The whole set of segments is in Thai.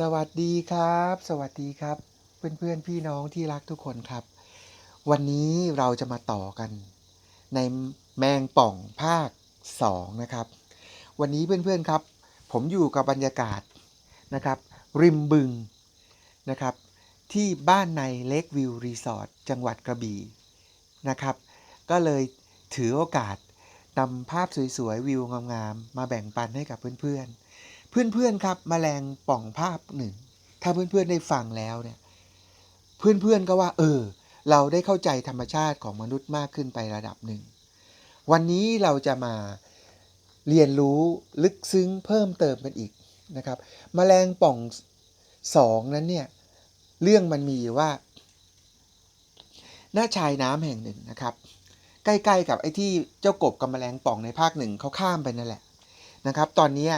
สวัสดีครับสวัสดีครับเพื่อนๆพี่น้องที่รักทุกคนครับวันนี้เราจะมาต่อกันในแมงป่องภาค2นะครับวันนี้เพื่อนๆครับผมอยู่กับบรรยากาศนะครับริมบึงนะครับที่บ้านในเลควิวรีสอร์ทจังหวัดกระบี่นะครับก็เลยถือโอกาสนำภาพสวยๆวิวงามๆมาแบ่งปันให้กับเพื่อนๆเพื่อนๆครับแมลงป่องภาพหนึ่งถ้าเพื่อนๆได้ฟังแล้วเนี่ยเพื่อนๆก็ว่าเราได้เข้าใจธรรมชาติของมนุษย์มากขึ้นไประดับหนึ่งวันนี้เราจะมาเรียนรู้ลึกซึ้งเพิ่มเติมกันอีกนะครับแมลงป่อง2นั้นเนี่ยเรื่องมันมีว่าณชายน้ำแห่งหนึ่งนะครับใกล้ๆกับไอ้ที่เจ้ากบกับแมลงป่องในภาคหนึ่งเขาข้ามไปนั่นแหละนะครับตอนนี้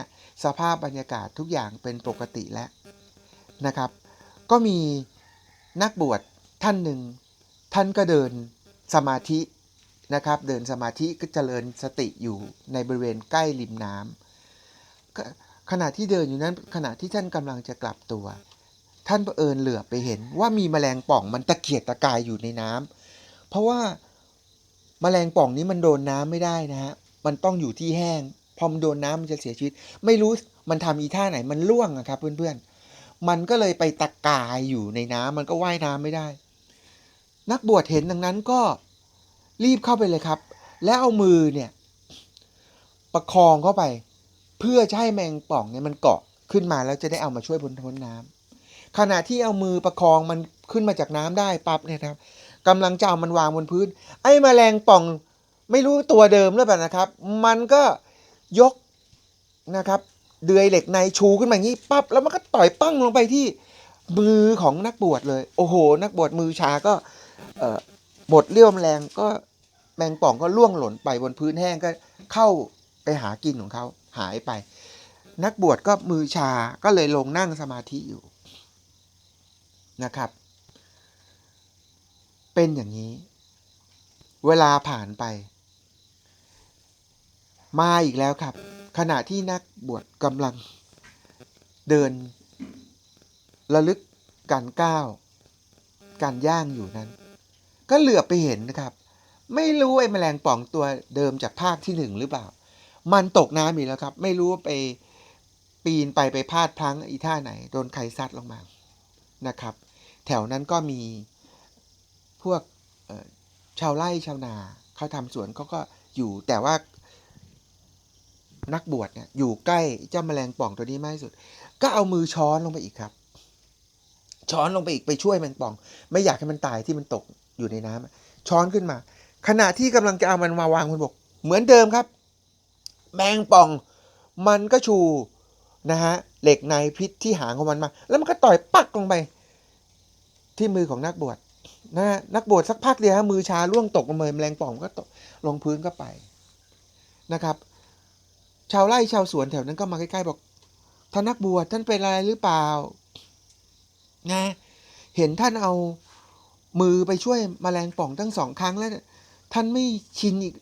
สภาพบรรยากาศทุกอย่างเป็นปกติแล้วนะครับก็มีนักบวชท่านหนึ่งท่านก็เดินสมาธินะครับเดินสมาธิก็เจริญสติอยู่ในบริเวณใกล้ริมน้ำขณะที่เดินอยู่นั้นขณะที่ท่านกำลังจะกลับตัวท่านเผอิญเหลือบไปเห็นว่ามีแมลงป่องมันตะเกียกตะกายอยู่ในน้ำเพราะว่าแมลงป่องนี้มันโดนน้ำไม่ได้นะฮะมันต้องอยู่ที่แห้งพอมันโดนน้ำมันจะเสียชีวิตไม่รู้มันทำอีท่าไหนมันล่วงอะครับเพื่อนๆมันก็เลยไปตะกายอยู่ในน้ำมันก็ว่ายน้ำไม่ได้นักบวชเห็นดังนั้นก็รีบเข้าไปเลยครับแล้วเอามือเนี่ยประคองเข้าไปเพื่อจะให้แมงป่องเนี่ยมันเกาะขึ้นมาแล้วจะได้เอามาช่วยพ้นน้ำขณะที่เอามือประคองมันขึ้นมาจากน้ำได้ปั๊บเนี่ยครับกำลังจะเอามันวางบนพื้นไอ้แมลงป่องไม่รู้ตัวเดิมหรือเปล่านะครับมันก็ยกนะครับเดือยเหล็กในชูขึ้นมาอย่างนี้ปั๊บแล้วมันก็ต่อยปั้งลงไปที่มือของนักบวชเลยโอ้โหนักบวชมือชาก็หมดเรี่ยวแรงก็แมงป่องก็ล่วงหล่นไปบนพื้นแห้งก็เข้าไปหากินของเขาหายไปนักบวชก็มือชาก็เลยลงนั่งสมาธิอยู่นะครับเป็นอย่างนี้เวลาผ่านไปมาอีกแล้วครับขณะที่นักบวชกำลังเดินระลึกการก้าวการย่างอยู่นั้นก็เหลือบไปเห็นนะครับไม่รู้ไอ้แมลงป่องตัวเดิมจากภาคที่1หรือเปล่ามันตกน้ำอีกแล้วครับไม่รู้ว่าไปปีนไปพลาดพลั้งอีท่าไหนโดนใครซัดลงมานะครับแถวนั้นก็มีพวกชาวไร่ชาวนาเขาทำสวนเขาก็อยู่แต่ว่านักบวชเนี่ยอยู่ใกล้เจ้าแมลงป่องตัวนี้มากที่สุดก็เอามือช้อนลงไปอีกครับช้อนลงไปอีกไปช่วยแมงป่องไม่อยากให้มันตายที่มันตกอยู่ในน้ำช้อนขึ้นมาขณะที่กำลังจะเอามันมาวางบนบกเหมือนเดิมครับแมงป่องมันก็ชูนะฮะเหล็กในพิษที่หางของมันมาแล้วมันก็ต่อยปักลงไปที่มือของนักบวชนะนักบวชสักพักเดียวมือชาล่วงตกลงมาแมลงป่องก็ตกลงพื้นก็ไปนะครับชาวไร่ชาวสวนแถวนั้นก็มาใกล้ๆบอกท่านนักบวชท่านเป็นอะไรหรือเปล่านะเห็นท่านเอามือไปช่วยแมลงป่องตั้ง2 ครั้งแล้วท่านไม่ชินอีก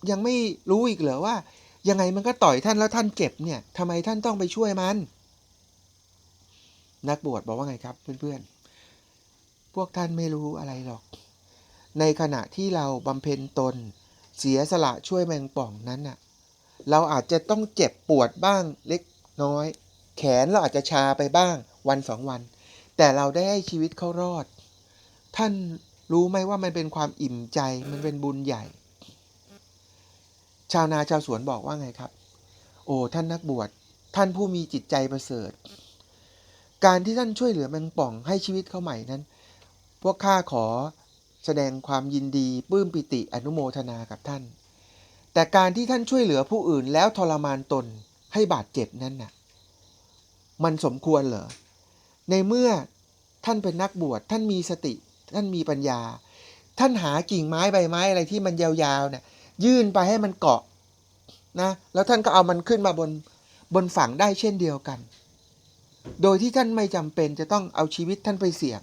ยังไม่รู้อีกเหรอว่ายังไงมันก็ต่อยท่านแล้วท่านเจ็บเนี่ยทำไมท่านต้องไปช่วยมันนักบวชบอกว่าไงครับเพื่อนๆพวกท่านไม่รู้อะไรหรอกในขณะที่เราบำเพ็ญตนเสียสละช่วยแมงป่องนั้นน่ะเราอาจจะต้องเจ็บปวดบ้างเล็กน้อยแขนเราอาจจะชาไปบ้างวัน2 วันแต่เราได้ให้ชีวิตเขารอดท่านรู้ไหมว่ามันเป็นความอิ่มใจมันเป็นบุญใหญ่ชาวนาชาวสวนบอกว่าไงครับโอ้ท่านนักบวชท่านผู้มีจิตใจประเสริฐการที่ท่านช่วยเหลือแมงป่องให้ชีวิตเขาใหม่นั้นพวกข้าขอแสดงความยินดีปลื้มปิติอนุโมทนากับท่านแต่การที่ท่านช่วยเหลือผู้อื่นแล้วทรมานตนให้บาดเจ็บนั้นน่ะมันสมควรเหรอในเมื่อท่านเป็นนักบวชท่านมีสติท่านมีปัญญาท่านหากิ่งไม้ใบไม้อะไรที่มันยาวๆเนี่ยยื่นไปให้มันเกาะนะแล้วท่านก็เอามันขึ้นมาบนฝั่งได้เช่นเดียวกันโดยที่ท่านไม่จำเป็นจะต้องเอาชีวิตท่านไปเสี่ยง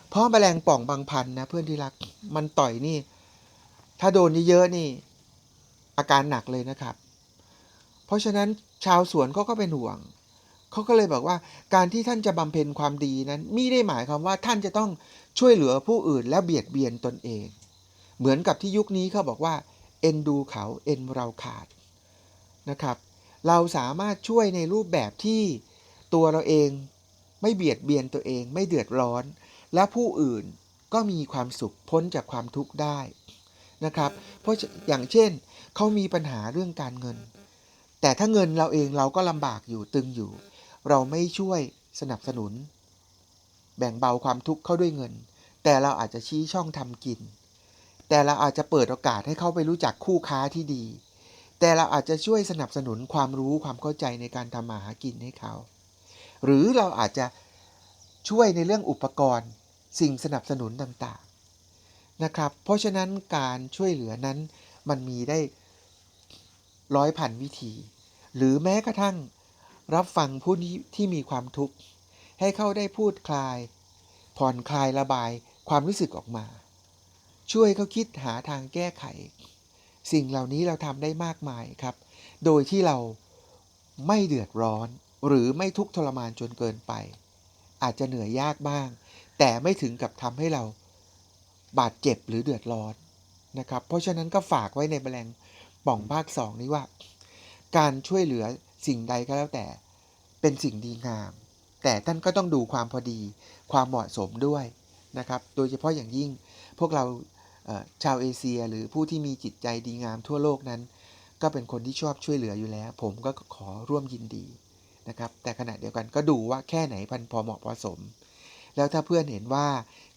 เพราะแมลงป่องบางพันนะเพื่อนที่รักมันต่อยนี่ถ้าโดนเยอะๆนี่อาการหนักเลยนะครับเพราะฉะนั้นชาวสวนเขาก็เป็นห่วง เขาก็เลยบอกว่าการที่ท่านจะบำเพ็ญความดีนั้นมิได้หมายความว่าท่านจะต้องช่วยเหลือผู้อื่นและเบียดเบียนตนเองเหมือนกับที่ยุคนี้เขาบอกว่าเอ็นดูเขาเอ็นเราขาดนะครับเราสามารถช่วยในรูปแบบที่ตัวเราเองไม่เบียดเบียนตัวเองไม่เดือดร้อนและผู้อื่นก็มีความสุขพ้นจากความทุกข์ได้นะครับเพราะอย่างเช่นเขามีปัญหาเรื่องการเงินแต่ถ้าเงินเราเองเราก็ลำบากอยู่ตึงอยู่เราไม่ช่วยสนับสนุนแบ่งเบาความทุกข์เขาด้วยเงินแต่เราอาจจะชี้ช่องทำกินแต่เราอาจจะเปิดโอกาสให้เขาไปรู้จักคู่ค้าที่ดีแต่เราอาจจะช่วยสนับสนุนความรู้ความเข้าใจในการทำมาหากินให้เขาหรือเราอาจจะช่วยในเรื่องอุปกรณ์สิ่งสนับสนุนต่างๆนะครับเพราะฉะนั้นการช่วยเหลือนั้นมันมีได้ร้อยพันวิธีหรือแม้กระทั่งรับฟังผู้ที่มีความทุกข์ให้เขาได้พูดคลายผ่อนคลายระบายความรู้สึกออกมาช่วยเขาคิดหาทางแก้ไขสิ่งเหล่านี้เราทำได้มากมายครับโดยที่เราไม่เดือดร้อนหรือไม่ทุกข์ทรมานจนเกินไปอาจจะเหนื่อยยากบ้างแต่ไม่ถึงกับทำให้เราบาดเจ็บหรือเดือดร้อนนะครับเพราะฉะนั้นก็ฝากไว้ในแมลงป่องภาค2นี้ว่าการช่วยเหลือสิ่งใดก็แล้วแต่เป็นสิ่งดีงามแต่ท่านก็ต้องดูความพอดีความเหมาะสมด้วยนะครับโดยเฉพาะอย่างยิ่งพวกเราชาวเอเชียหรือผู้ที่มีจิตใจดีงามทั่วโลกนั้นก็เป็นคนที่ชอบช่วยเหลืออยู่แล้วผมก็ขอร่วมยินดีนะครับแต่ขณะเดียวกันก็ดูว่าแค่ไหนพอเหมาะพอสมแล้วถ้าเพื่อนเห็นว่า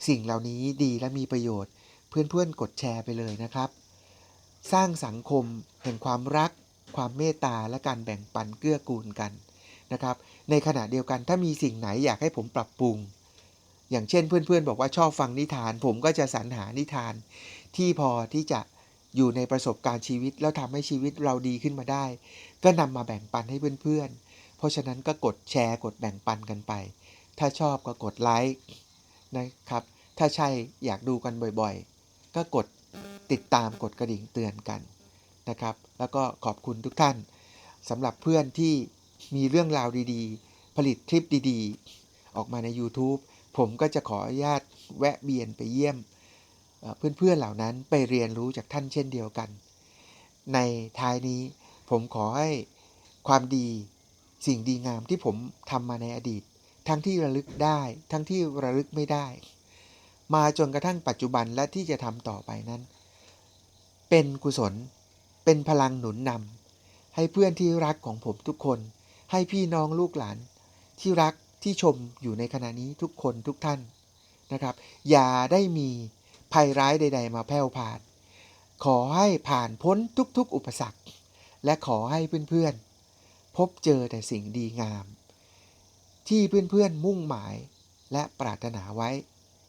สิ่งเหล่านี้ดีและมีประโยชน์เพื่อนๆกดแชร์ไปเลยนะครับสร้างสังคมแห่งความรักความเมตตาและการแบ่งปันเกื้อกูลกันนะครับในขณะเดียวกันถ้ามีสิ่งไหนอยากให้ผมปรับปรุงอย่างเช่นเพื่อนๆบอกว่าชอบฟังนิทานผมก็จะสรรหานิทานที่พอที่จะอยู่ในประสบการณ์ชีวิตแล้วทำให้ชีวิตเราดีขึ้นมาได้ก็นำมาแบ่งปันให้เพื่อนๆเพราะฉะนั้นก็กดแชร์กดแบ่งปันกันไปถ้าชอบก็กดไลค์นะครับถ้าใช่อยากดูกันบ่อยๆก็กดติดตามกดกระดิ่งเตือนกันนะครับแล้วก็ขอบคุณทุกท่านสำหรับเพื่อนที่มีเรื่องราวดีๆผลิตคลิปดีๆออกมาใน YouTube ผมก็จะขออนุญาตแวะเวียนไปเยี่ยมเพื่อนๆเหล่านั้นไปเรียนรู้จากท่านเช่นเดียวกันในท้ายนี้ผมขอให้ความดีสิ่งดีงามที่ผมทำมาในอดีตทั้งที่ระลึกได้ทั้งที่ระลึกไม่ได้มาจนกระทั่งปัจจุบันและที่จะทำต่อไปนั้นเป็นกุศลเป็นพลังหนุนนำให้เพื่อนที่รักของผมทุกคนให้พี่น้องลูกหลานที่รักที่ชมอยู่ในขณะนี้ทุกคนทุกท่านนะครับอย่าได้มีภัยร้ายใดๆมาแผ่วพานขอให้ผ่านพ้นทุกๆอุปสรรคและขอให้เพื่อนๆพบเจอแต่สิ่งดีงามที่เพื่อนๆมุ่งหมายและปรารถนาไว้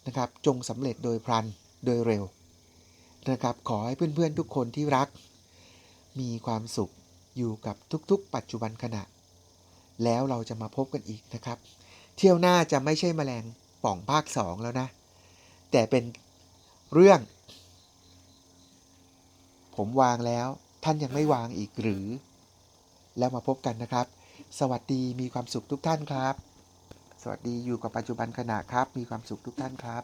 นะครับจงสำเร็จโดยพลันโดยเร็วนะครับขอให้เพื่อนๆทุกคนที่รักมีความสุขอยู่กับทุกๆปัจจุบันขณะแล้วเราจะมาพบกันอีกนะครับเที่ยวหน้าจะไม่ใช่แมลงป่องภาค2แล้วนะแต่เป็นเรื่องผมวางแล้วท่านยังไม่วางอีกหรือแล้วมาพบกันนะครับสวัสดีมีความสุขทุกท่านครับสวัสดีอยู่กับปัจจุบันขณะครับมีความสุขทุกท่านครับ